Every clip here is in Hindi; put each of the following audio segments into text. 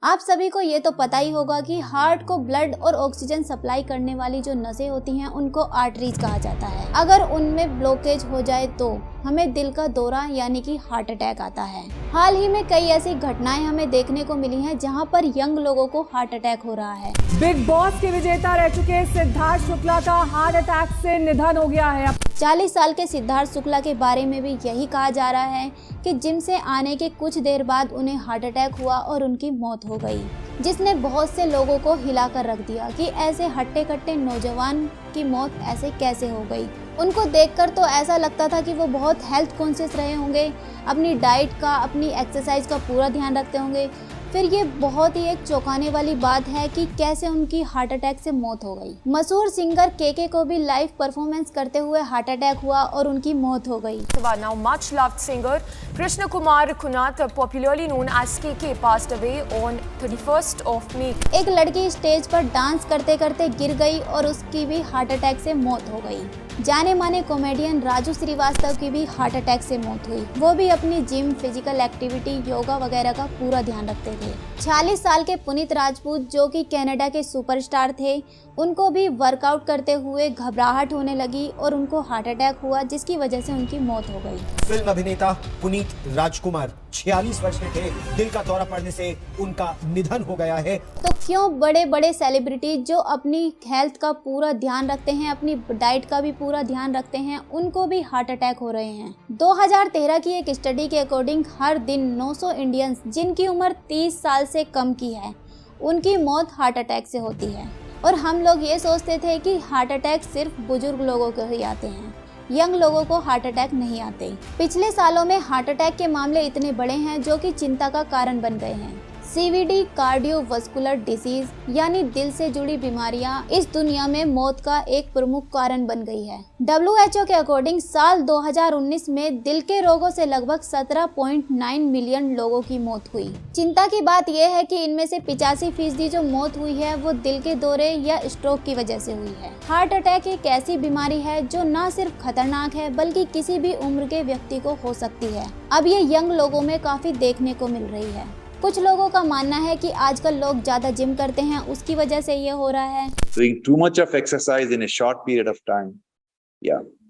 आप सभी को ये तो पता ही होगा कि हार्ट को ब्लड और ऑक्सीजन सप्लाई करने वाली जो नसें होती हैं उनको आर्टरीज कहा जाता है। अगर उनमें ब्लॉकेज हो जाए तो हमें दिल का दौरा यानी कि हार्ट अटैक आता है। हाल ही में कई ऐसी घटनाएं हमें देखने को मिली हैं जहां पर यंग लोगों को हार्ट अटैक हो रहा है। बिग बॉस के विजेता रह चुके सिद्धार्थ शुक्ला का हार्ट अटैक से निधन हो गया है। 40 साल के सिद्धार्थ शुक्ला के बारे में भी यही कहा जा रहा है कि जिम से आने के कुछ देर बाद उन्हें हार्ट अटैक हुआ और उनकी मौत हो गई, जिसने बहुत से लोगों को हिलाकर रख दिया कि ऐसे हट्टे कट्टे नौजवान की मौत ऐसे कैसे हो गई। उनको देखकर तो ऐसा लगता था कि वो बहुत हेल्थ कॉन्शियस रहे होंगे, अपनी डाइट का, अपनी एक्सरसाइज का पूरा ध्यान रखते होंगे। फिर ये बहुत ही एक चौंकाने वाली बात है कि कैसे उनकी हार्ट अटैक से मौत हो गई। मशहूर सिंगर केके को भी लाइव परफॉर्मेंस करते हुए हार्ट अटैक हुआ और उनकी मौत हो गई। Now much loved singer Krishna Kumar Kunnath, popularly known as KK, passed away on 31st of May. एक लड़की स्टेज पर डांस करते करते गिर गई और उसकी भी हार्ट अटैक से मौत हो गई। जाने माने कॉमेडियन राजू श्रीवास्तव की भी हार्ट अटैक से मौत हुई। वो भी अपनी जिम, फिजिकल एक्टिविटी, योगा वगैरह का पूरा ध्यान रखते थे। 46 साल के पुनीत राजपूत जो कि कनाडा के सुपरस्टार थे, उनको भी वर्कआउट करते हुए घबराहट होने लगी और उनको हार्ट अटैक हुआ, जिसकी वजह से उनकी मौत हो गई। फिल्म अभिनेता पुनीत राजकुमार 46 वर्ष के थे। दिल का दौरा पड़ने से उनका निधन हो गया है। तो क्यों बड़े बड़े सेलिब्रिटी जो अपनी हेल्थ का पूरा ध्यान रखते हैं, अपनी डाइट का भी पूरा ध्यान रखते हैं, उनको भी हार्ट अटैक हो रहे हैं। 2013 की एक स्टडी के अकॉर्डिंग हर दिन 900 इंडियंस जिनकी उम्र 30 साल से कम की है, उनकी मौत हार्ट अटैक से होती है। और हम लोग ये सोचते थे कि हार्ट अटैक सिर्फ बुजुर्ग लोगों को ही आते हैं, यंग लोगों को हार्ट अटैक नहीं आते। पिछले सालों में हार्ट अटैक के मामले इतने बड़े हैं जो कि चिंता का कारण बन गए हैं। CVD, कार्डियोवास्कुलर डिसीज यानी दिल से जुड़ी बीमारियां इस दुनिया में मौत का एक प्रमुख कारण बन गई है। WHO के अकॉर्डिंग साल 2019 में दिल के रोगों से लगभग 17.9 मिलियन लोगों की मौत हुई। चिंता की बात यह है कि इनमें से 85% जो मौत हुई है वो दिल के दौरे या स्ट्रोक की वजह से हुई है। हार्ट अटैक एक ऐसी बीमारी है जो न सिर्फ खतरनाक है बल्कि किसी भी उम्र के व्यक्ति को हो सकती है। अब ये यंग लोगों में काफी देखने को मिल रही है। कुछ लोगों का मानना है कि आजकल लोग ज्यादा जिम करते हैं, उसकी वजह से ये हो रहा है। Doing too much of exercise in a short period of time,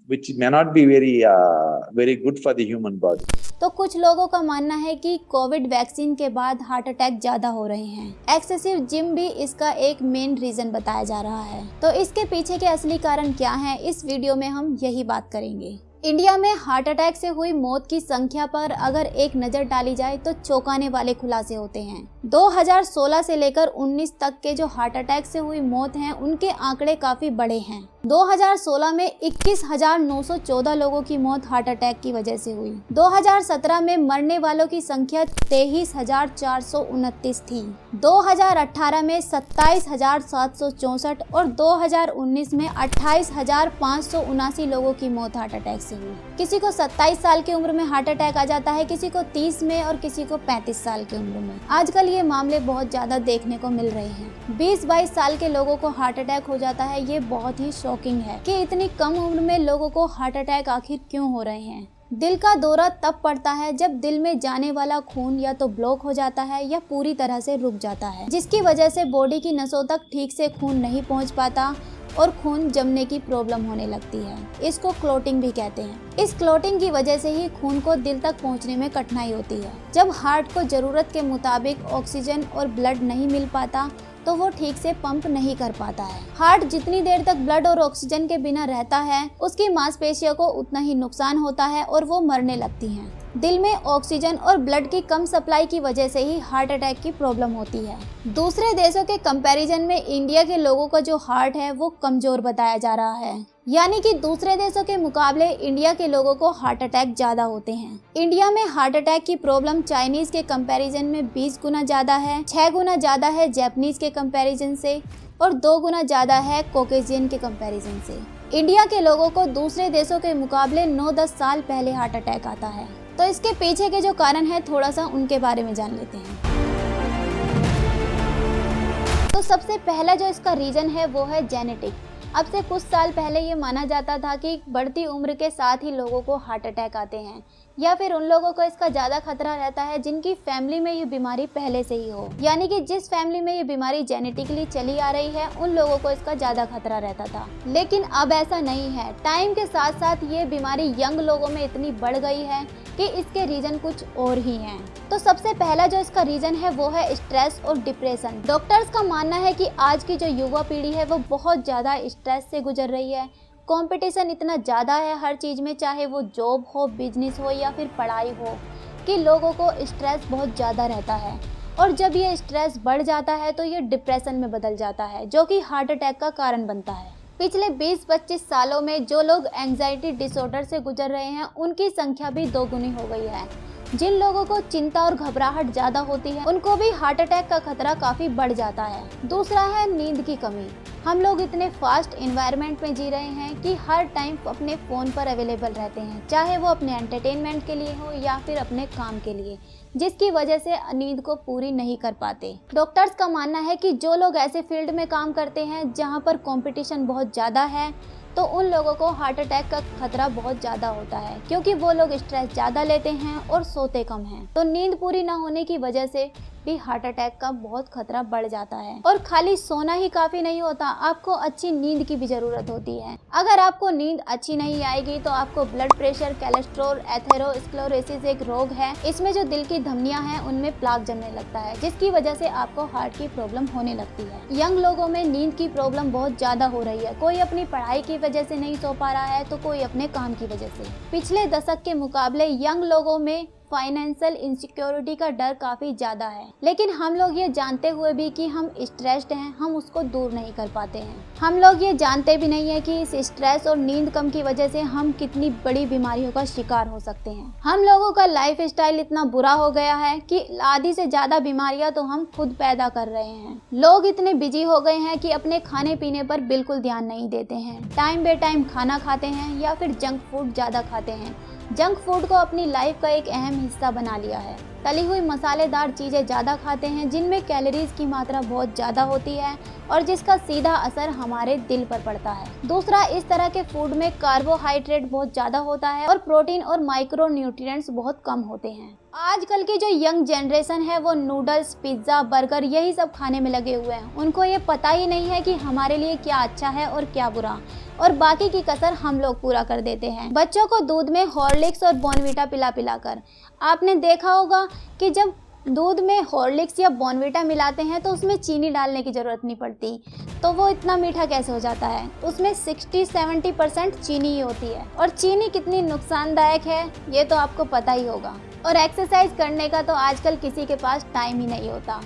which may not be very good for the human body. तो कुछ लोगों का मानना है कि कोविड वैक्सीन के बाद हार्ट अटैक ज्यादा हो रहे हैं। एक्सेसिव जिम भी इसका एक मेन रीजन बताया जा रहा है। तो इसके पीछे के असली कारण क्या है, इस वीडियो में हम यही बात करेंगे। इंडिया में हार्ट अटैक से हुई मौत की संख्या पर अगर एक नजर डाली जाए तो चौंकाने वाले खुलासे होते हैं। 2016 से लेकर 19 तक के जो हार्ट अटैक से हुई मौत हैं, उनके आंकड़े काफी बड़े हैं। 2016 में 21,914 लोगों की मौत हार्ट अटैक की वजह से हुई। 2017 में मरने वालों की संख्या 23,429 थी। 2018 में 27,764 और 2019 में 28,579 लोगों की मौत हार्ट अटैक से हुई। किसी को 27 साल की उम्र में हार्ट अटैक आ जाता है, किसी को 30 में और किसी को 35 साल की उम्र में। आजकल ये मामले बहुत ज्यादा देखने को मिल रहे हैं। 20-22 साल के लोगों को हार्ट अटैक हो जाता है। ये बहुत ही शॉकिंग है कि इतनी कम उम्र में लोगों को हार्ट अटैक आखिर क्यों हो रहे हैं। दिल का दौरा तब पड़ता है जब दिल में जाने वाला खून या तो ब्लॉक हो जाता है या पूरी तरह से रुक जाता है, जिसकी वजह से बॉडी की नसों तक ठीक से खून नहीं पहुंच पाता और खून जमने की प्रॉब्लम होने लगती है। इसको क्लॉटिंग भी कहते हैं। इस क्लॉटिंग की वजह से ही खून को दिल तक पहुंचने में कठिनाई होती है। जब हार्ट को जरूरत के मुताबिक ऑक्सीजन और ब्लड नहीं मिल पाता तो वो ठीक से पंप नहीं कर पाता है। हार्ट जितनी देर तक ब्लड और ऑक्सीजन के बिना रहता है, उसकी मांसपेशियों को उतना ही नुकसान होता है और वो मरने लगती हैं। दिल में ऑक्सीजन और ब्लड की कम सप्लाई की वजह से ही हार्ट अटैक की प्रॉब्लम होती है। दूसरे देशों के कंपैरिजन में इंडिया के लोगों का जो हार्ट है वो कमजोर बताया जा रहा है, यानी कि दूसरे देशों के मुकाबले इंडिया के लोगों को हार्ट अटैक ज्यादा होते हैं। इंडिया में हार्ट अटैक की प्रॉब्लम चाइनीज के कंपैरिजन में 20 गुना ज्यादा है, 6 गुना ज्यादा है जैपनीज के कंपैरिजन से और 2 गुना ज्यादा है कॉकेशियन के कंपैरिजन से। इंडिया के लोगों को दूसरे देशों के मुकाबले 9-10 साल पहले हार्ट अटैक आता है। तो इसके पीछे के जो कारण है, थोड़ा सा उनके बारे में जान लेते हैं। तो सबसे पहला जो इसका रीजन है वो है जेनेटिक। अब से कुछ साल पहले ये माना जाता था कि बढ़ती उम्र के साथ ही लोगों को हार्ट अटैक आते हैं, या फिर उन लोगों को इसका ज़्यादा खतरा रहता है जिनकी फैमिली में ये बीमारी पहले से ही हो, यानी कि जिस फैमिली में ये बीमारी जेनेटिकली चली आ रही है उन लोगों को इसका ज़्यादा खतरा रहता था। लेकिन अब ऐसा नहीं है। टाइम के साथ साथ ये बीमारी यंग लोगों में इतनी बढ़ गई है कि इसके रीजन कुछ और ही हैं। तो सबसे पहला जो इसका रीजन है वो है स्ट्रेस और डिप्रेशन। डॉक्टर्स का मानना है कि आज की जो युवा पीढ़ी है वो बहुत ज़्यादा स्ट्रेस से गुजर रही है। कंपटीशन इतना ज़्यादा है हर चीज़ में, चाहे वो जॉब हो, बिजनेस हो या फिर पढ़ाई हो, कि लोगों को स्ट्रेस बहुत ज़्यादा रहता है। और जब ये स्ट्रेस बढ़ जाता है तो ये डिप्रेशन में बदल जाता है, जो कि हार्ट अटैक का कारण बनता है। पिछले 20-25 सालों में जो लोग एंजाइटी डिसऑर्डर से गुजर रहे हैं उनकी संख्या भी दोगुनी हो गई है। जिन लोगों को चिंता और घबराहट ज़्यादा होती है उनको भी हार्ट अटैक का खतरा काफ़ी बढ़ जाता है। दूसरा है नींद की कमी। हम लोग इतने फास्ट एनवायरनमेंट में जी रहे हैं कि हर टाइम अपने फ़ोन पर अवेलेबल रहते हैं, चाहे वो अपने एंटरटेनमेंट के लिए हो या फिर अपने काम के लिए, जिसकी वजह से नींद को पूरी नहीं कर पाते। डॉक्टर्स का मानना है कि जो लोग ऐसे फील्ड में काम करते हैं जहां पर कंपटीशन बहुत ज़्यादा है तो उन लोगों को हार्ट अटैक का खतरा बहुत ज़्यादा होता है, क्योंकि वो लोग स्ट्रेस ज़्यादा लेते हैं और सोते कम हैं। तो नींद पूरी ना होने की वजह से भी हार्ट अटैक का बहुत खतरा बढ़ जाता है। और खाली सोना ही काफ़ी नहीं होता, आपको अच्छी नींद की भी ज़रूरत होती है। अगर आपको नींद अच्छी नहीं आएगी तो आपको ब्लड प्रेशर, कोलेस्ट्रॉल, एथेरोस्क्लेरोसिस एक रोग है। इसमें जो दिल की धमनियां हैं उनमें प्लाक जमने लगता है, जिसकी वजह से आपको हार्ट की प्रॉब्लम होने लगती है। यंग लोगों में नींद की प्रॉब्लम बहुत ज़्यादा हो रही है। कोई अपनी पढ़ाई की वजह से नहीं सो पा रहा है तो कोई अपने काम की वजह से। पिछले दशक के मुकाबले यंग लोगों में फाइनेंशियल इनसिक्योरिटी का डर काफ़ी ज़्यादा है, लेकिन हम लोग ये जानते हुए भी कि हम स्ट्रेस्ड हैं, हम उसको दूर नहीं कर पाते हैं। हम लोग ये जानते भी नहीं है कि इस स्ट्रेस और नींद कम की वजह से हम कितनी बड़ी बीमारियों का शिकार हो सकते हैं। हम लोगों का लाइफ स्टाइल इतना बुरा हो गया है कि आधी से ज़्यादा बीमारियां तो हम खुद पैदा कर रहे हैं। लोग इतने बिजी हो गए हैं कि अपने खाने पीने पर बिल्कुल ध्यान नहीं देते हैं। टाइम बे टाइम खाना खाते हैं या फिर जंक फूड ज़्यादा खाते हैं। जंक फूड को अपनी लाइफ का एक अहम हिस्सा बना लिया है। तली हुई मसालेदार चीज़ें ज़्यादा खाते हैं जिनमें कैलोरीज की मात्रा बहुत ज़्यादा होती है और जिसका सीधा असर हमारे दिल पर पड़ता है। दूसरा, इस तरह के फूड में कार्बोहाइड्रेट बहुत ज़्यादा होता है और प्रोटीन और माइक्रो न्यूट्रिएंट्स बहुत कम होते हैं। आजकल की जो यंग जनरेशन है वो नूडल्स, पिज्ज़ा, बर्गर यही सब खाने में लगे हुए हैं। उनको ये पता ही नहीं है कि हमारे लिए क्या अच्छा है और क्या बुरा, और बाकी की कसर हम लोग पूरा कर देते हैं। बच्चों को दूध में हॉर्लिक्स और बॉर्नवीटा पिला कर आपने देखा होगा कि जब दूध में हॉर्लिक्स या बॉर्नवीटा मिलाते हैं तो उसमें चीनी डालने की ज़रूरत नहीं पड़ती, तो वो इतना मीठा कैसे हो जाता है। उसमें 60-70% चीनी ही होती है, और चीनी कितनी नुकसानदायक है ये तो आपको पता ही होगा। और एक्सरसाइज करने का तो आजकल किसी के पास टाइम ही नहीं होता।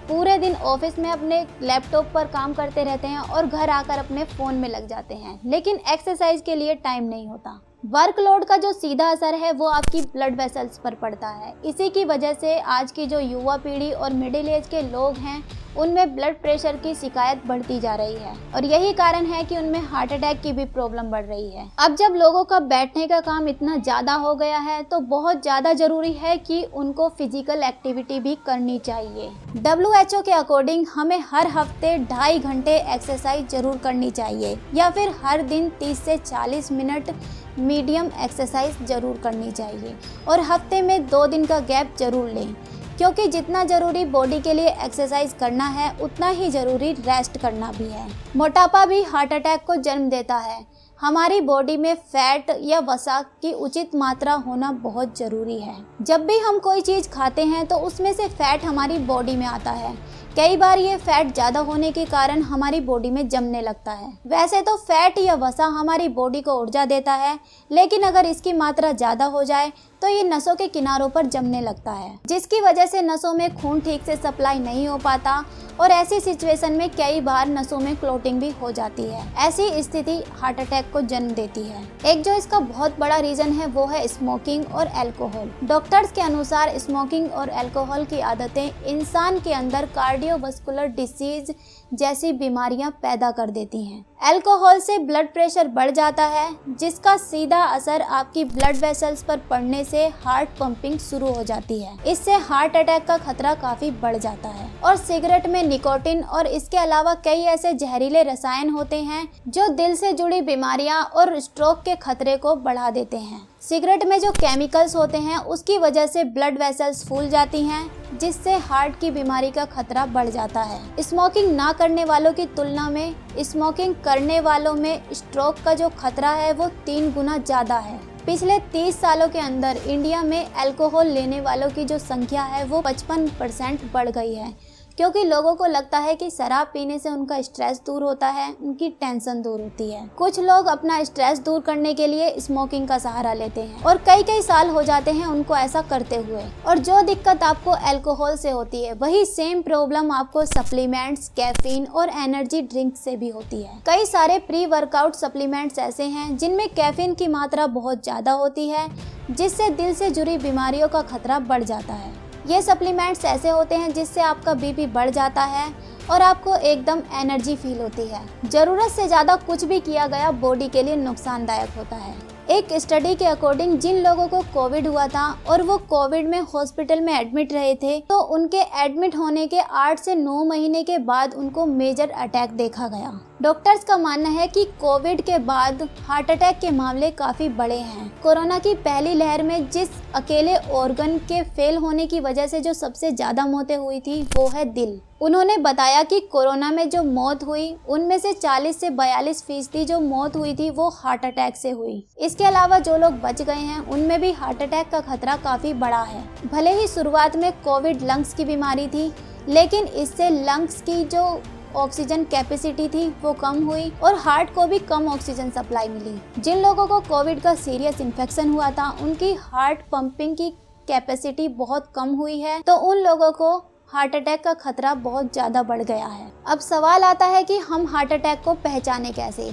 पूरे दिन ऑफिस में अपने लैपटॉप पर काम करते रहते हैं और घर आकर अपने फ़ोन में लग जाते हैं, लेकिन एक्सरसाइज के लिए टाइम नहीं होता। वर्कलोड का जो सीधा असर है वो आपकी ब्लड वेसल्स पर पड़ता है। इसी की वजह से आज की जो युवा पीढ़ी और मिडिल एज के लोग हैं उनमें ब्लड प्रेशर की शिकायत बढ़ती जा रही है, और यही कारण है कि उनमें हार्ट अटैक की भी प्रॉब्लम बढ़ रही है। अब जब लोगों का बैठने का काम इतना ज़्यादा हो गया है तो बहुत ज़्यादा ज़रूरी है कि उनको फिजिकल एक्टिविटी भी करनी चाहिए। WHO के अकॉर्डिंग हमें हर हफ्ते 2.5 घंटे एक्सरसाइज जरूर करनी चाहिए, या फिर हर दिन 30 से 40 मिनट मीडियम एक्सरसाइज जरूर करनी चाहिए, और हफ्ते में 2 दिन का गैप जरूर लें, क्योंकि जितना ज़रूरी बॉडी के लिए एक्सरसाइज करना है उतना ही ज़रूरी रेस्ट करना भी है। मोटापा भी हार्ट अटैक को जन्म देता है। हमारी बॉडी में फैट या वसा की उचित मात्रा होना बहुत ज़रूरी है। जब भी हम कोई चीज़ खाते हैं तो उसमें से फैट हमारी बॉडी में आता है। कई बार ये फैट ज़्यादा होने के कारण हमारी बॉडी में जमने लगता है। वैसे तो फैट या वसा हमारी बॉडी को ऊर्जा देता है, लेकिन अगर इसकी मात्रा ज़्यादा हो जाए तो ये नसों के किनारों पर जमने लगता है, जिसकी वजह से नसों में खून ठीक से सप्लाई नहीं हो पाता, और ऐसी सिचुएशन में कई बार नसों में क्लॉटिंग भी हो जाती है। ऐसी स्थिति हार्ट अटैक को जन्म देती है। एक जो इसका बहुत बड़ा रीजन है वो है स्मोकिंग और अल्कोहल। डॉक्टर्स के अनुसार स्मोकिंग और अल्कोहल की आदतें इंसान के अंदर कार्डियोवास्कुलर डिसीज जैसी बीमारियां पैदा कर देती हैं। अल्कोहल से ब्लड प्रेशर बढ़ जाता है, जिसका सीधा असर आपकी ब्लड वेसल्स पर पड़ने से हार्ट पंपिंग शुरू हो जाती है। इससे हार्ट अटैक का खतरा काफी बढ़ जाता है। और सिगरेट में निकोटिन और इसके अलावा कई ऐसे जहरीले रसायन होते हैं जो दिल से जुड़ी बीमारियां और स्ट्रोक के खतरे को बढ़ा देते हैं। सिगरेट में जो केमिकल्स होते हैं उसकी वजह से ब्लड वेसल्स फूल जाती हैं, जिससे हार्ट की बीमारी का खतरा बढ़ जाता है। स्मोकिंग ना करने वालों की तुलना में स्मोकिंग करने वालों में स्ट्रोक का जो खतरा है वो 3 गुना ज़्यादा है। पिछले 30 सालों के अंदर इंडिया में अल्कोहल लेने वालों की जो संख्या है वो 55% बढ़ गई है, क्योंकि लोगों को लगता है कि शराब पीने से उनका स्ट्रेस दूर होता है, उनकी टेंशन दूर होती है। कुछ लोग अपना स्ट्रेस दूर करने के लिए स्मोकिंग का सहारा लेते हैं और कई साल हो जाते हैं उनको ऐसा करते हुए। और जो दिक्कत आपको अल्कोहल से होती है वही सेम प्रॉब्लम आपको सप्लीमेंट्स, कैफीन और एनर्जी ड्रिंक से भी होती है। कई सारे प्री वर्कआउट सप्लीमेंट्स ऐसे हैं जिनमें कैफीन की मात्रा बहुत ज़्यादा होती है, जिससे दिल से जुड़ी बीमारियों का खतरा बढ़ जाता है। ये सप्लीमेंट्स ऐसे होते हैं जिससे आपका बीपी बढ़ जाता है और आपको एकदम एनर्जी फील होती है। ज़रूरत से ज़्यादा कुछ भी किया गया बॉडी के लिए नुकसानदायक होता है। एक स्टडी के अकॉर्डिंग जिन लोगों को कोविड हुआ था और वो कोविड में हॉस्पिटल में एडमिट रहे थे, तो उनके एडमिट होने के 8 से 9 महीने के बाद उनको मेजर अटैक देखा गया। डॉक्टर्स का मानना है कि कोविड के बाद हार्ट अटैक के मामले काफ़ी बड़े हैं। कोरोना की पहली लहर में जिस अकेले ऑर्गन के फेल होने की वजह से जो सबसे ज़्यादा मौतें हुई थी वो है दिल। उन्होंने बताया कि कोरोना में जो मौत हुई उनमें से 40 से 42% जो मौत हुई थी वो हार्ट अटैक से हुई। इसके अलावा जो लोग बच गए हैं उनमें भी हार्ट अटैक का खतरा काफ़ी बड़ा है। भले ही शुरुआत में कोविड लंग्स की बीमारी थी, लेकिन इससे लंग्स की जो ऑक्सीजन कैपेसिटी थी वो कम हुई और हार्ट को भी कम ऑक्सीजन सप्लाई मिली। जिन लोगों को कोविड का सीरियस इन्फेक्शन हुआ था उनकी हार्ट पंपिंग की कैपेसिटी बहुत कम हुई है, तो उन लोगों को हार्ट अटैक का खतरा बहुत ज़्यादा बढ़ गया है। अब सवाल आता है कि हम हार्ट अटैक को पहचाने कैसे।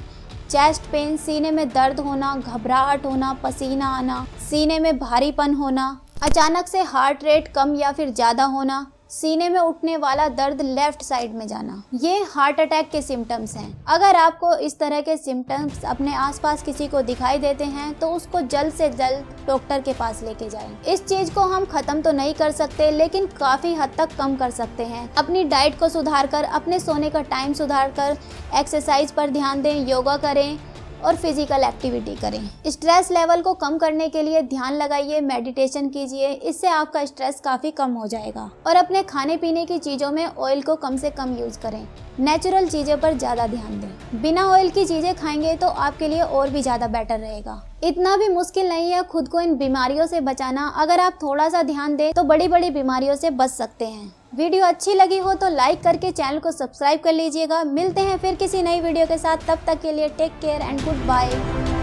चेस्ट पेन, सीने में दर्द होना, घबराहट होना, पसीना आना, सीने में भारीपन होना, अचानक से हार्ट रेट कम या फिर ज़्यादा होना, सीने में उठने वाला दर्द लेफ्ट साइड में जाना, ये हार्ट अटैक के सिम्टम्स हैं। अगर आपको इस तरह के सिम्टम्स अपने आसपास किसी को दिखाई देते हैं तो उसको जल्द से जल्द डॉक्टर के पास लेके जाएं। इस चीज़ को हम ख़त्म तो नहीं कर सकते, लेकिन काफ़ी हद तक कम कर सकते हैं। अपनी डाइट को सुधार कर, अपने सोने का टाइम सुधार कर, एक्सरसाइज पर ध्यान दें, योगा करें और फिजिकल एक्टिविटी करें। स्ट्रेस लेवल को कम करने के लिए ध्यान लगाइए, मेडिटेशन कीजिए, इससे आपका स्ट्रेस काफ़ी कम हो जाएगा। और अपने खाने पीने की चीज़ों में ऑयल को कम से कम यूज़ करें, नेचुरल चीज़ों पर ज़्यादा ध्यान दें। बिना ऑयल की चीज़ें खाएंगे तो आपके लिए और भी ज़्यादा बेटर रहेगा। इतना भी मुश्किल नहीं है खुद को इन बीमारियों से बचाना। अगर आप थोड़ा सा ध्यान दें तो बड़ी बड़ी बीमारियों से बच सकते हैं। वीडियो अच्छी लगी हो तो लाइक करके चैनल को सब्सक्राइब कर लीजिएगा। मिलते हैं फिर किसी नई वीडियो के साथ, तब तक के लिए take care and good bye.